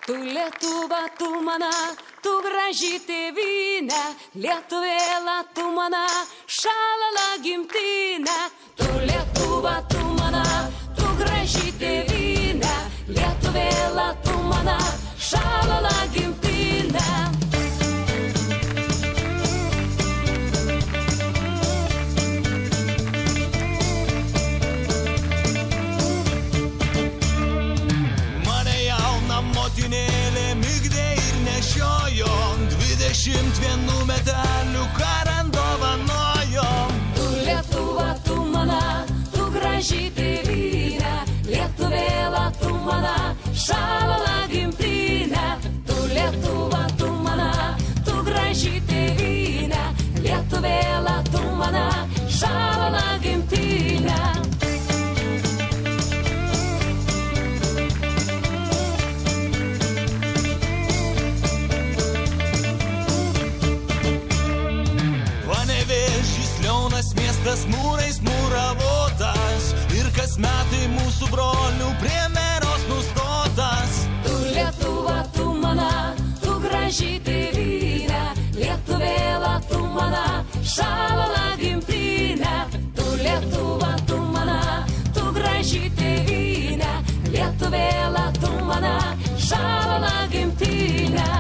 Tu Lietuva, tu mana, tu graži tėvynė, Lietuvėla, tu mana, šalala gimtinė. Tu Lietuva, tu mana, tu graži tėvynė, Lietuvėla, tu mana, šalala gimtinė. Motinėlė migdė ir nešiojo, 21 medalių karant dovanojo. Tu Lietuva, tu mana, tu graži tėvynė, Lietuvėla, tu mana, šalala gimtinė. Tu Lietuva, tu mana, tu graži tėvynė, Lietuvėla, tu mana, šalala gimtinė. Miestas mūrais mūravotas ir kas metai mūsų brolių prie meros nustotas. Tu Lietuva, tu mana, tu graži tėvynė, Lietuvėla, tu mana, šalala gimtinė. Tu Lietuva, tu mana, tu graži tėvynė, Lietuvėla, tu mana, šalala gimtinė.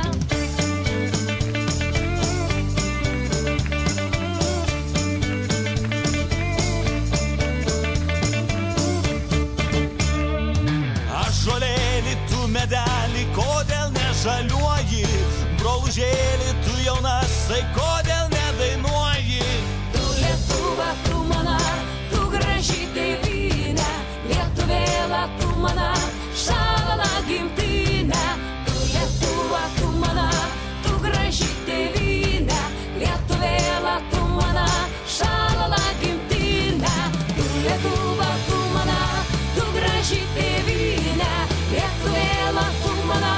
Žolėlį, tu medalį, kodėl nežaliuoji? Brolužėlį, tu jaunasai, kodėl nedainuoji? Tu Lietuva, tu mana, tu graži tėvynė, Lietuvėla, tu mana, šalala gimtinė. Tu Lietuva, tu mana, tu graži tėvynė, Lietuvėla, tu mana, šalala gimtinė. Tu Lietuva, tu mana, tu graži tėvynė, Lietuvėla, tu mana,